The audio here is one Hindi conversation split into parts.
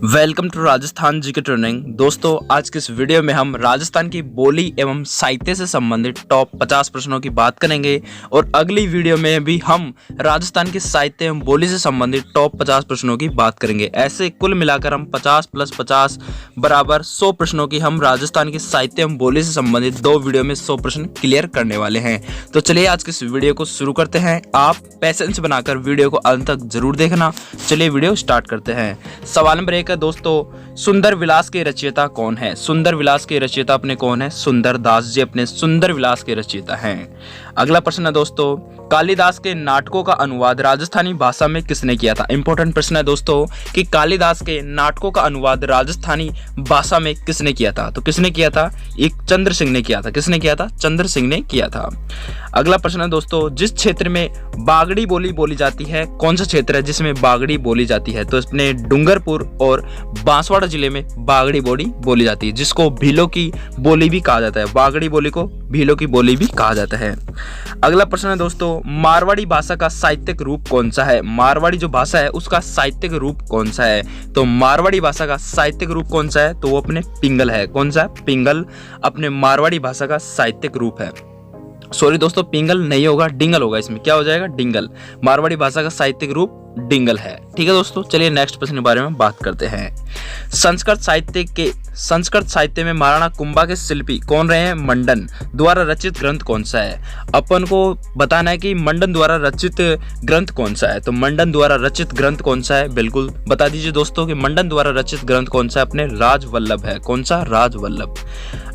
Welcome to Rajasthan GK training. दोस्तों, आज के इस वीडियो में हम राजस्थान की बोली एवं साहित्य से संबंधित टॉप 50 प्रश्नों की बात करेंगे और अगली वीडियो में भी हम राजस्थान के साहित्य एवं बोली से संबंधित टॉप 50 प्रश्नों की बात करेंगे। ऐसे कुल मिलाकर हम 50 + 50 बराबर 100 प्रश्नों की हम राजस्थान के साहित्य एवं बोली से संबंधित 2 वीडियो में 100 प्रश्न क्लियर करने वाले हैं। तो चलिए आज के इस वीडियो को शुरू करते हैं। आप पैसेंस बनाकर वीडियो को अंत तक जरूर देखना। चलिए वीडियो स्टार्ट करते हैं। सवाल नंबर 1 दोस्तों, सुंदर विलास के रचयिता कौन है? सुंदर विलास के रचयिता अपने कौन है? सुंदर दास जी अपने सुंदर विलास के रचयिता हैं। अगला प्रश्न है दोस्तों, कालिदास के नाटकों का अनुवाद राजस्थानी भाषा में किसने किया था? इंपॉर्टेंट प्रश्न है दोस्तों कि कालिदास के नाटकों का अनुवाद राजस्थानी भाषा में किसने किया था? तो किसने किया था? एक चंद्र सिंह ने किया था। किसने किया था? चंद्र सिंह ने किया था। अगला प्रश्न है दोस्तों, जिस क्षेत्र में बागड़ी बोली बोली जाती है, कौन सा क्षेत्र है जिसमें बागड़ी बोली जाती है? तो इसमें डूंगरपुर और बांसवाड़ा जिले में बागड़ी बोली बोली जाती है, जिसको भीलों की बोली भी कहा जाता है। बागड़ी बोली को भीलों की बोली भी कहा जाता है। अगला प्रश्न है दोस्तों, मारवाड़ी भाषा का साहित्यिक रूप कौन सा है? मारवाड़ी जो भाषा है उसका साहित्यिक रूप कौन सा है? तो मारवाड़ी भाषा का साहित्यिक रूप कौन सा है? तो वो अपने पिंगल है। कौन सा? पिंगल अपने मारवाड़ी भाषा का साहित्यिक रूप है। सॉरी दोस्तों, पिंगल नहीं होगा, डिंगल होगा। इसमें क्या हो जाएगा? डिंगल। मारवाड़ी भाषा का साहित्यिक रूप डिंगल है। ठीक है दोस्तों, चलिए नेक्स्ट प्रश्न के बारे में बात करते हैं। संस्कृत साहित्य में महाराणा कुंभा के शिल्पी कौन रहे हैं? मंडन द्वारा रचित ग्रंथ कौन सा है? अपन को बताना है कि मंडन द्वारा रचित ग्रंथ कौन सा है। तो मंडन द्वारा रचित ग्रंथ कौन सा है? बिल्कुल बता दीजिए दोस्तों कि मंडन द्वारा रचित ग्रंथ कौन सा है? अपने राजवल्लभ है। कौन सा? राजवल्लभ।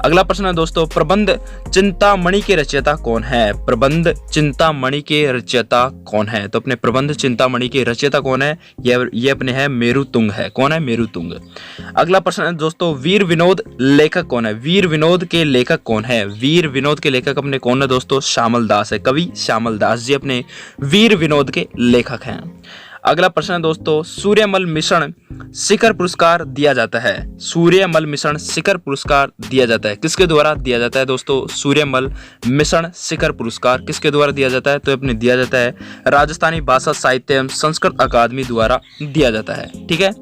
अगला प्रश्न है दोस्तों, प्रबंध चिंतामणि के रचयिता कौन है? प्रबंध चिंतामणि के रचयिता कौन है? तो अपने प्रबंध चिंतामणि के रचयिता कौन है? ये अपने है मेरुतुंग है। कौन है? मेरुतुंग। अगला प्रश्न है दोस्तों, वीर विनोद लेखक कौन है? वीर विनोद के लेखक कौन है? वीर विनोद के लेखक अपने कौन है दोस्तों? श्यामल दास है। कवि श्यामल दास जी अपने वीर विनोद के लेखक हैं। अगला प्रश्न है दोस्तों, सूर्यमल मिश्रण शिखर पुरस्कार दिया जाता है। सूर्यमल मिश्रण शिखर पुरस्कार दिया जाता है, किसके द्वारा दिया जाता है दोस्तों? सूर्यमल मिश्रण शिखर पुरस्कार किसके द्वारा दिया जाता है? तो अपने दिया जाता है राजस्थानी भाषा साहित्य एवं संस्कृत अकादमी द्वारा दिया जाता है। ठीक है।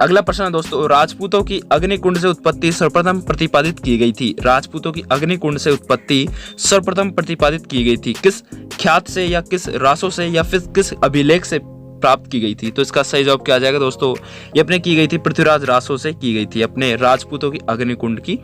अगला प्रश्न है दोस्तों, राजपूतों की अग्निकुंड से उत्पत्ति सर्वप्रथम प्रतिपादित की गई थी। राजपूतों की अग्निकुंड से उत्पत्ति सर्वप्रथम प्रतिपादित की गई थी, किस ख्यात से या किस रासों से या फिर किस अभिलेख से प्राप्त की गई थी? तो इसका सही जवाब क्या आ जाएगा दोस्तों? ये अपने की गई थी पृथ्वीराज रासो से की गई थी। अपने राजपूतों की अग्निकुंड की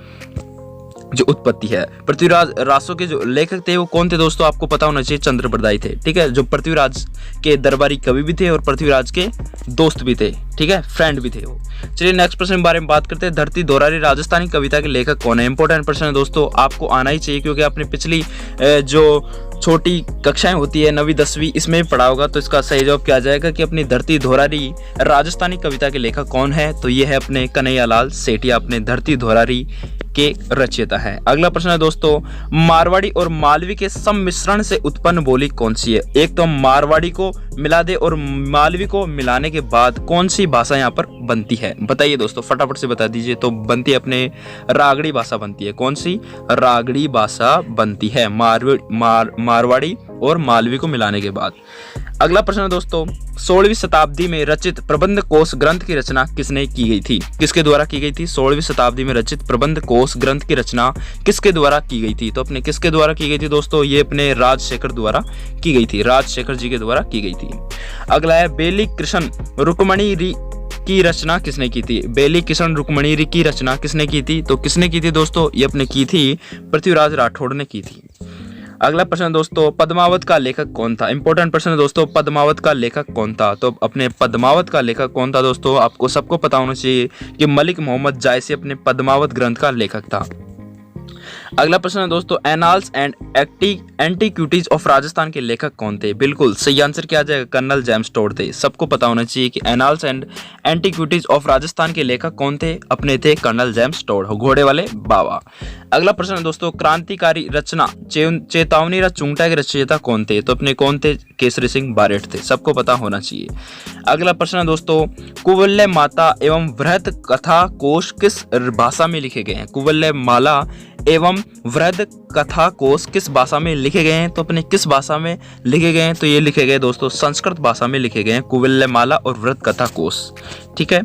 जो उत्पत्ति है, पृथ्वीराज रासो के जो लेखक थे वो कौन थे दोस्तों? आपको पता होना चाहिए, चंद्रप्रदायी थे। ठीक है, जो पृथ्वीराज के दरबारी कवि भी थे और पृथ्वीराज के दोस्त भी थे। ठीक है, फ्रेंड भी थे वो। चलिए नेक्स्ट प्रश्न के बारे में बात करते हैं। धरती दोहरारी राजस्थानी कविता के लेखक कौन है? इंपॉर्टेंट प्रश्न है दोस्तों, आपको आना ही चाहिए क्योंकि आपने पिछली जो छोटी कक्षाएं होती है 9वीं 10वीं इसमें भी पढ़ा होगा। तो इसका सही जवाब क्या आ जाएगा कि अपनी धरती दोहरारी राजस्थानी कविता के लेखक कौन है? तो ये है अपने कन्हैयालाल सेठिया, अपने धरती दोहरारी के रचयिता है। अगला प्रश्न है दोस्तों, मारवाड़ी और मालवी के सम्मिश्रण से उत्पन्न बोली कौन सी है? एक तो मारवाड़ी को मिला दे और मालवी को मिलाने के बाद कौन सी भाषा यहाँ पर बनती है? बताइए दोस्तों, फटाफट से बता दीजिए। तो बनती है अपने रागड़ी भाषा बनती है। कौन सी? रागड़ी भाषा बनती है मारवाड़ी और मालवी को मिलाने के बाद। अगला प्रश्न है दोस्तों, 16वीं शताब्दी में रचित प्रबंध कोश ग्रंथ की रचना किसने की गई थी? किसके द्वारा की गई थी? 16वीं शताब्दी में रचित प्रबंध कोश ग्रंथ की रचना किसके द्वारा की गई थी? तो अपने किसके द्वारा की गई थी दोस्तों? ये अपने राजशेखर द्वारा की गई थी। राजशेखर जी के द्वारा की गई थी। अगला है, बेली कृष्ण रुक्मणी की रचना किसने की थी? बेली कृष्ण रुक्मणी की रचना किसने की थी? तो किसने की थी दोस्तों? ये अपने की थी पृथ्वीराज राठौड़ ने की थी। अगला प्रश्न दोस्तों, पद्मावत का लेखक कौन था? इंपॉर्टेंट प्रश्न है दोस्तों, पद्मावत का लेखक कौन था? तो अपने पद्मावत का लेखक कौन था दोस्तों? आपको सबको पता होना चाहिए कि मलिक मोहम्मद जायसी अपने पद्मावत ग्रंथ का लेखक था। अगला प्रश्न है दोस्तों, annals and antiquities of Rajasthan के लेखक कौन थे? बिल्कुल सही आंसर क्या आ जाएगा? कर्नल जेम्स टोड थे। सबको पता होना चाहिए कि annals and antiquities of Rajasthan के लेखक कौन थे? अपने थे कर्नल जेम्स टोड, घोड़े वाले बाबा। अगला प्रश्न है दोस्तों, क्रांतिकारी रचना चेतावनी चुंगटा के रचयिता कौन थे? तो अपने कौन थे? केसरी सिंह बारेट थे। सबको पता होना चाहिए। अगला प्रश्न है दोस्तों, कुवल्य माता एवं वृहत कथा कोश किस भाषा में लिखे गए हैं? कुवल्य माला एवं वृहद कथा कोश किस भाषा में लिखे गए हैं? तो अपने किस भाषा में लिखे गए हैं? तो ये लिखे गए दोस्तों संस्कृत भाषा में लिखे गए हैं, कुवलयमाला और वृहद कथा कोश। ठीक है,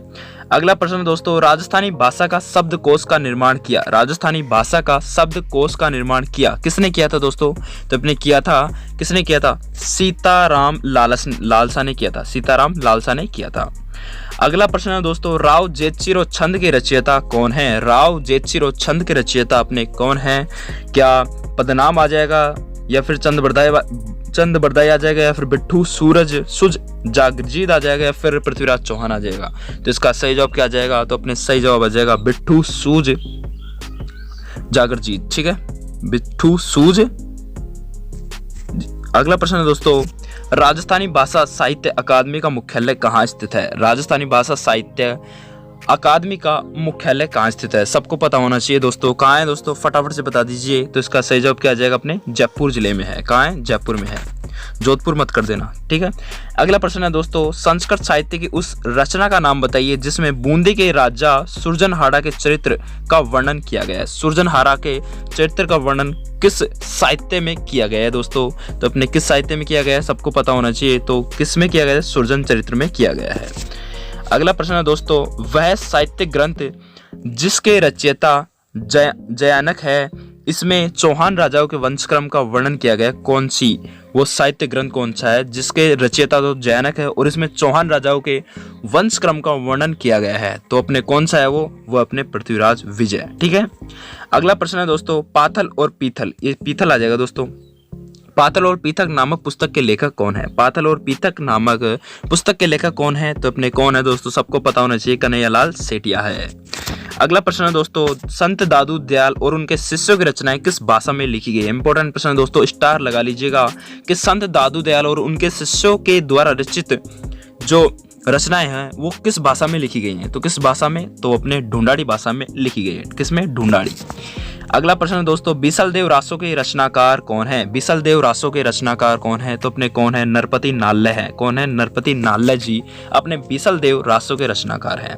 अगला प्रश्न दोस्तों, राजस्थानी भाषा का शब्दकोश का निर्माण किया। राजस्थानी भाषा का शब्दकोश का निर्माण किया किसने किया था दोस्तों? तो अपने किया था, किसने किया था? सीताराम लालसा ने किया था, सीताराम लालसा ने किया था। अगला प्रश्न है दोस्तों, राव जेतचिरो छंद के रचयिता कौन है? राव जेतचिरो छंद के रचयिता अपने कौन है? क्या पदनाम आ जाएगा या फिर चंद बरदाई आ जाएगा या फिर बिट्ठू सूरज सुज जागजीत आ जाएगा या फिर पृथ्वीराज चौहान आ जाएगा? तो इसका सही जवाब क्या आ जाएगा? तो अपने सही जवाब आ जाएगा बिट्ठू सूज जागरजीत। ठीक है, बिट्ठू सूज। अगला प्रश्न है दोस्तों, राजस्थानी भाषा साहित्य अकादमी का मुख्यालय कहाँ स्थित है? राजस्थानी भाषा साहित्य अकादमी का मुख्यालय कहाँ स्थित है? सबको पता होना चाहिए दोस्तों। कहाँ है दोस्तों? फटाफट से बता दीजिए। तो इसका सही जवाब क्या आ जाएगा? अपने जयपुर जिले में है। कहाँ है? जयपुर में है, जोधपुर मत कर देना। ठीक है, अगला प्रश्न है दोस्तों, संस्कृत साहित्य की उस रचना का नाम बताइए जिसमें बूंदी के राजा सुरजनहाड़ा के चरित्र का वर्णन किया गया है। सुरजनहाड़ा के चरित्र का वर्णन किस साहित्य में किया गया है दोस्तों? तो अपने किस साहित्य में किया गया है? सबको पता होना चाहिए। तो किस में किया गया है? सुरजन चरित्र में किया गया है। अगला प्रश्न है दोस्तों, वह साहित्य ग्रंथ जिसके रचयिता जयानक है, इसमें चौहान राजाओं के वंशक्रम का वर्णन किया गया, कौन सी वो साहित्य ग्रंथ कौन सा है जिसके रचयिता तो जयानक है और इसमें चौहान राजाओं के वंशक्रम का वर्णन किया गया है? तो अपने कौन सा है वो अपने पृथ्वीराज विजय। ठीक है, अगला प्रश्न है दोस्तों, पाथल और पीथल, ये पीथल आ जाएगा दोस्तों। पाथल और पीथक नामक पुस्तक के लेखक कौन है? पाथल और पीथक नामक पुस्तक के लेखक कौन है? तो अपने कौन है दोस्तों? सबको पता होना चाहिए, कन्हैयालाल सेठिया है। अगला प्रश्न है दोस्तों, संत दादू दयाल और उनके शिष्यों की रचनाएं किस भाषा में लिखी गई है? इंपॉर्टेंट प्रश्न है दोस्तों, स्टार लगा लीजिएगा कि संत दादू दयाल और उनके शिष्यों के द्वारा रचित जो रचनाएं हैं वो किस भाषा में लिखी गई हैं? तो किस भाषा में? तो अपने ढूंढाड़ी भाषा में लिखी गई है। किसमें? ढूंढाड़ी। अगला प्रश्न है दोस्तों, बीसलदेव रासों के रचनाकार कौन है? बीसलदेव रासों के रचनाकार कौन है? तो अपने कौन है? नरपति नाल्ले है। कौन है? नरपति नाल्ले जी अपने बीसलदेव रासों के रचनाकार हैं।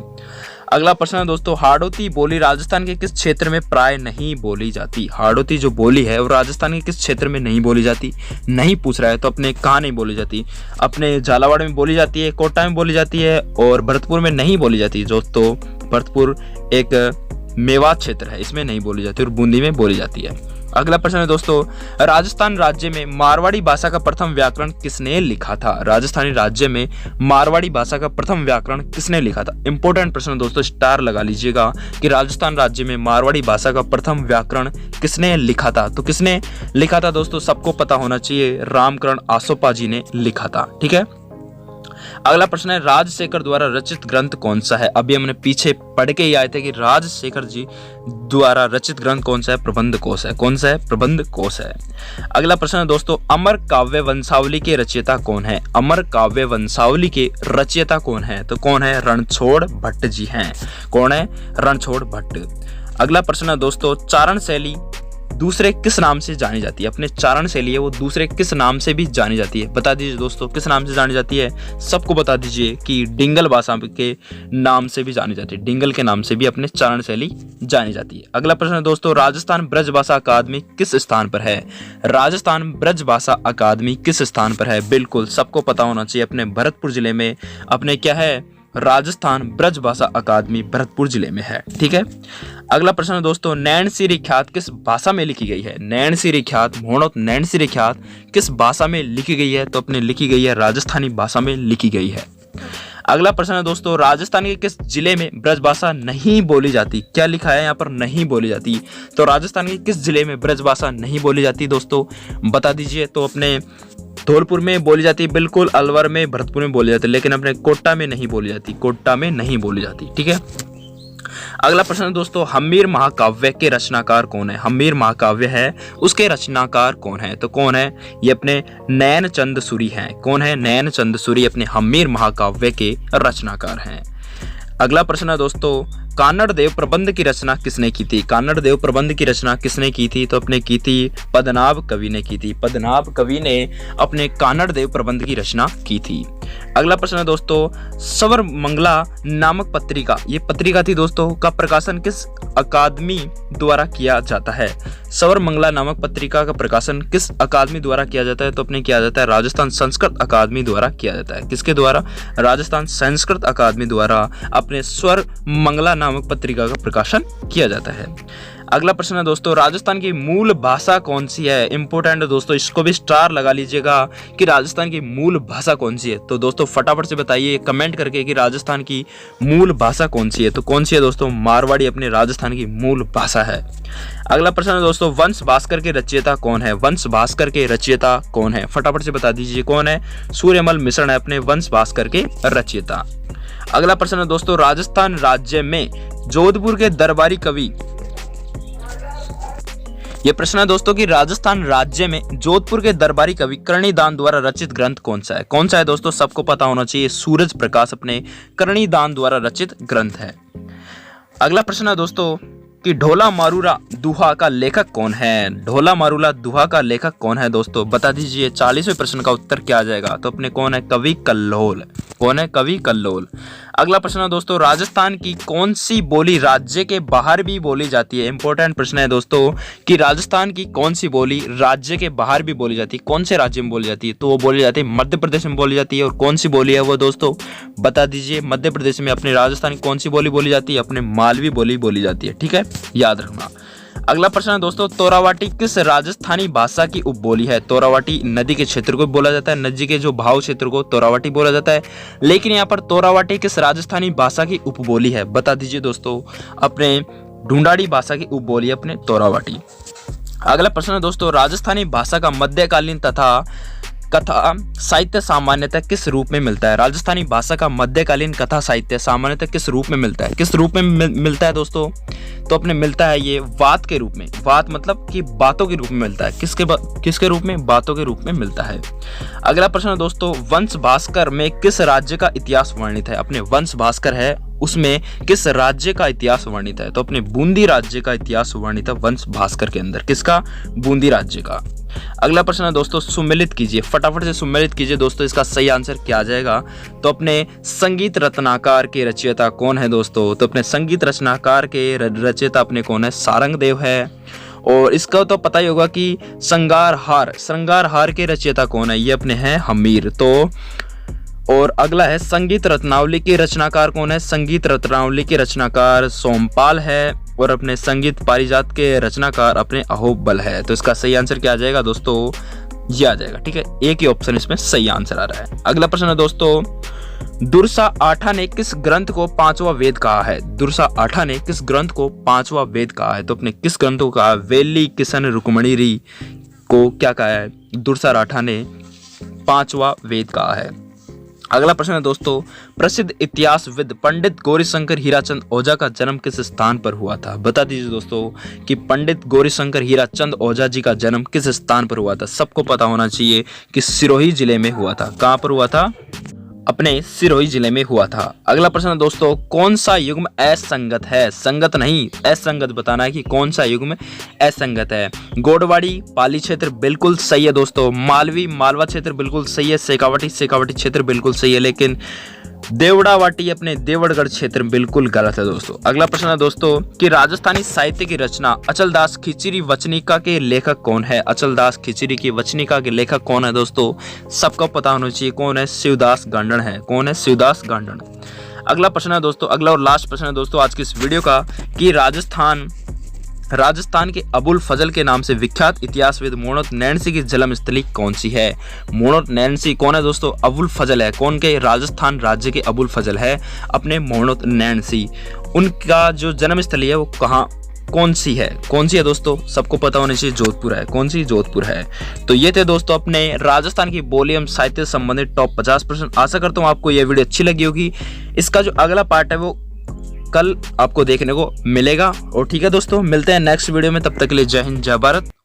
अगला प्रश्न है दोस्तों, हाड़ौती बोली राजस्थान के किस क्षेत्र में प्राय नहीं बोली जाती? हाड़ौती जो बोली है वो राजस्थान के किस क्षेत्र में नहीं बोली जाती? नहीं पूछ रहा है, तो अपने कहाँ नहीं बोली जाती? अपने झालावाड़ में बोली जाती है, कोटा में बोली जाती है और भरतपुर में नहीं बोली जाती दोस्तों। भरतपुर एक मेवात क्षेत्र है, इसमें नहीं बोली जाती और बूंदी में बोली जाती है। अगला प्रश्न है दोस्तों, राजस्थान राज्य में मारवाड़ी भाषा का प्रथम व्याकरण किसने लिखा था? राजस्थानी राज्य में मारवाड़ी भाषा का प्रथम व्याकरण किसने लिखा था? इंपॉर्टेंट प्रश्न दोस्तों, स्टार लगा लीजिएगा कि राजस्थान राज्य में मारवाड़ी भाषा का प्रथम व्याकरण किसने लिखा था? तो किसने लिखा था दोस्तों? सबको पता होना चाहिए, रामकरण आसोपा जी ने लिखा था। ठीक है, अगला प्रश्न है, राजशेखर द्वारा रचित ग्रंथ कौन सा है? अभी हमने पीछे पढ़ के ही आए थे कि राजशेखर जी द्वारा रचित ग्रंथ कौन सा है? प्रबंध कोश है। कौन सा है? प्रबंध कोश है। अगला प्रश्न है दोस्तों, अमर काव्य वंशावली के रचयिता कौन है? अमर काव्य वंशावली के रचयिता कौन है? तो कौन है? रणछोड़ भट्ट जी हैं। कौन है? रणछोड़ भट्ट। अगला प्रश्न है दोस्तों, चारण शैली दूसरे किस नाम से जानी जाती है? अपने चारण शैली है वो दूसरे किस नाम से भी जानी जाती है? बता दीजिए दोस्तों, किस नाम से जानी जाती है? सबको बता दीजिए कि डिंगल भाषा के नाम से भी जानी जाती है। डिंगल के नाम से भी अपने चारण शैली जानी जाती है। अगला प्रश्न है दोस्तों, राजस्थान ब्रज भाषा अकादमी किस स्थान पर है? राजस्थान ब्रज भाषा अकादमी किस स्थान पर है? बिल्कुल सबको पता होना चाहिए, अपने भरतपुर जिले में अपने क्या है? राजस्थान ब्रज भाषा अकादमी भरतपुर जिले में है। ठीक है, अगला प्रश्न है दोस्तों, नैन सिरी ख्यात किस भाषा में लिखी गई है? नैन सिरी ख्यात मोहणोत नैन सिरी ख्यात किस भाषा में लिखी गई है? तो अपने लिखी गई है राजस्थानी भाषा में लिखी गई है। अगला प्रश्न है दोस्तों, राजस्थान के किस जिले में ब्रज भाषा नहीं बोली जाती? क्या लिखा है यहाँ पर? नहीं बोली जाती। तो राजस्थान के किस जिले में ब्रज भाषा नहीं बोली जाती दोस्तों? बता दीजिए। तो अपने धौलपुर में बोली जाती, बिल्कुल अलवर में, भरतपुर में बोली जाती, लेकिन अपने कोटा में नहीं बोली जाती। कोटा में नहीं बोली जाती। ठीक है, अगला प्रश्न है दोस्तों, हम्मीर महाकाव्य के रचनाकार कौन है? हम्मीर महाकाव्य है उसके रचनाकार कौन है? तो कौन है? ये अपने नैन चंद सूरी हैं। कौन है? नैन चंद सूरी अपने हम्मीर महाकाव्य के रचनाकार हैं। अगला प्रश्न है दोस्तों, कान्नड़ देव प्रबंध की रचना किसने की थी? कान्नड़ देव प्रबंध की रचना किसने की थी? तो अपने की थी पद्मनाभ कवि ने की थी। पद्मनाभ कवि ने अपने कान्नड़ देव प्रबंध की रचना की थी। अगला प्रश्न है दोस्तों, सवर मंगला नामक पत्रिका, ये पत्रिका थी दोस्तों, का प्रकाशन किस अकादमी द्वारा किया जाता है? सवर मंगला नामक पत्रिका का प्रकाशन किस अकादमी द्वारा किया जाता है? तो अपने किया जाता है राजस्थान संस्कृत अकादमी द्वारा किया जाता है। किसके द्वारा? राजस्थान संस्कृत अकादमी द्वारा अपने स्वर मंगला नामक पत्रिका का प्रकाशन किया जाता है। अगला प्रश्न है दोस्तों, राजस्थान की मूल भाषा कौन सी है? इंपॉर्टेंट है दोस्तों, इसको भी स्टार लगा लीजिएगा कि राजस्थान की मूल भाषा कौन सी है। तो दोस्तों फटाफट से बताइए कमेंट करके कि राजस्थान की मूल भाषा कौन सी है। तो कौन सी है दोस्तों? मारवाड़ी अपने राजस्थान की मूल भाषा है। अगला प्रश्न है दोस्तों, वंश भास्कर के रचयिता कौन है? वंश भास्कर के रचयिता कौन है? फटाफट से बता दीजिए कौन है? सूर्यमल मिश्र है अपने वंश भास्कर के रचयिता। अगला प्रश्न है दोस्तों, राजस्थान राज्य में जोधपुर के दरबारी कवि, ये प्रश्न है दोस्तों कि राजस्थान राज्य में जोधपुर के दरबारी कवि कर्णिदान द्वारा रचित ग्रंथ कौन सा है? कौन सा है दोस्तों? सबको पता होना चाहिए, सूरज प्रकाश अपने कर्णिदान द्वारा रचित ग्रंथ है। अगला प्रश्न है दोस्तों कि ढोला मारूला दुहा का लेखक कौन है? ढोला मारूला दुहा का लेखक कौन है दोस्तों? बता दीजिए। 40वें प्रश्न का उत्तर क्या आ जाएगा? तो अपने कौन है? कवि कल्लोल। कौन है? कवि कल्लोल। अगला प्रश्न है दोस्तों, राजस्थान की कौन सी बोली राज्य के बाहर भी बोली जाती है? इंपॉर्टेंट प्रश्न है दोस्तों कि राजस्थान की कौन सी बोली राज्य के बाहर भी बोली जाती है? कौन से राज्य में बोली जाती है? तो वो बोली जाती है मध्य प्रदेश में बोली जाती है। और कौन सी बोली है वो दोस्तों? बता दीजिए। मध्य प्रदेश में अपने राजस्थान की कौन सी बोली बोली जाती है? अपने मालवी बोली बोली जाती है। ठीक है, याद रखना। अगला प्रश्न है दोस्तों, तोरावाटी किस राजस्थानी भाषा की उपबोली है? तोरावाटी नदी के क्षेत्र को बोला जाता है, नदी के जो भाव क्षेत्र को तोरावाटी बोला जाता है, लेकिन यहाँ पर तोरावाटी किस राजस्थानी भाषा की उपबोली है? बता दीजिए दोस्तों। अपने ढूंढाड़ी भाषा की उपबोली है अपने तोरावाटी। अगला प्रश्न है दोस्तों, राजस्थानी भाषा का मध्यकालीन तथा कथा साहित्य सामान्यतः किस रूप में मिलता है? राजस्थानी भाषा का मध्यकालीन कथा साहित्य सामान्यतः किस रूप में मिलता है? किस रूप में मिलता है दोस्तों? तो अपने मिलता है ये वात के रूप में। वात मतलब कि बातों के रूप में मिलता है। किसके रूप में? बातों के रूप में मिलता है। अगला प्रश्न है दोस्तों, वंश भास्कर में किस राज्य का इतिहास वर्णित है? अपने वंश भास्कर है उसमें किस राज्य का इतिहास वर्णित है? तो अपने बूंदी राज्य का इतिहास वर्णित है वंश भास्कर के अंदर। किसका? बूंदी राज्य का। अगला प्रश्न है दोस्तों, सुमेलित कीजिए। फटाफट से सुमेलित कीजिए दोस्तों, इसका सही आंसर क्या आ जाएगा? तो अपने संगीत रत्नाकर के रचयिता कौन है दोस्तों? तो अपने संगीत रचनाकार के रचयिता अपने कौन है? सारंगदेव है। और इसका तो पता ही होगा कि श्रृंगारहार के रचयिता कौन है? ये अपने हैं हमीर। तो और अगला है संगीत रत्नावली के रचनाकार कौन है? संगीत रत्नावली के रचनाकार सोमपाल है। और अपने संगीत पारिजात के रचनाकार अपने अहोबल है। तो इसका सही आंसर क्या आ जाएगा दोस्तों? ये आ जाएगा। ठीक है, एक ही ऑप्शन इसमें सही आंसर आ रहा है। अगला प्रश्न है दोस्तों, दुर्सा आठा ने किस ग्रंथ को पांचवा वेद कहा है? दुर्सा आठा ने किस ग्रंथ को पांचवा वेद कहा है? तो अपने किस ग्रंथ को कहा? वेली किशन रुक्मणी री को क्या कहा है? दुर्सा राठा ने पांचवा वेद कहा है। अगला प्रश्न है दोस्तों, प्रसिद्ध इतिहासविद पंडित गौरीशंकर हीराचंद ओझा का जन्म किस स्थान पर हुआ था? बता दीजिए दोस्तों कि पंडित गौरीशंकर हीराचंद ओझा जी का जन्म किस स्थान पर हुआ था? सबको पता होना चाहिए कि सिरोही जिले में हुआ था। कहां पर हुआ था? अपने सिरोही जिले में हुआ था। अगला प्रश्न है दोस्तों, कौन सा युग्म असंगत है? संगत नहीं, असंगत बताना है कि कौन सा युग्म असंगत है। गोडवाड़ी पाली क्षेत्र बिल्कुल सही है दोस्तों। मालवा क्षेत्र बिल्कुल सही है। शेखावटी क्षेत्र बिल्कुल सही है, लेकिन देवड़ावाटी अपने देवड़गढ़ क्षेत्र बिल्कुल गलत है दोस्तों। अगला प्रश्न है दोस्तों कि राजस्थानी साहित्य की रचना अचलदास खिचरी वचनिका के लेखक कौन है? अचलदास खिचरी की वचनिका के लेखक कौन है दोस्तों? सबको पता होना चाहिए कौन है? शिवदास गांडण है। कौन है? शिवदास गांडण। अगला प्रश्न है दोस्तों, अगला और लास्ट प्रश्न है दोस्तों आज की इस वीडियो का कि राजस्थान के अबुल फजल के नाम से विख्यात इतिहासविद मोहम्मद नैनसी की जन्मस्थली कौन सी है? मोहम्मद नैनसी कौन है दोस्तों? अबुल फजल है। कौन के? राजस्थान राज्य के अबुल फजल है अपने मोहम्मद नैनसी। उनका जो जन्मस्थली है वो कौन सी है दोस्तों? सबको पता होना चाहिए, जोधपुर है। कौन सी? जोधपुर है। तो ये थे दोस्तों अपने राजस्थान की बोली एवं साहित्य से संबंधित टॉप 50 प्रश्न। आशा करता हूँ आपको ये वीडियो अच्छी लगी होगी। इसका जो अगला पार्ट है वो कल आपको देखने को मिलेगा। और ठीक है दोस्तों, मिलते हैं नेक्स्ट वीडियो में। तब तक के लिए जय हिंद, जय भारत।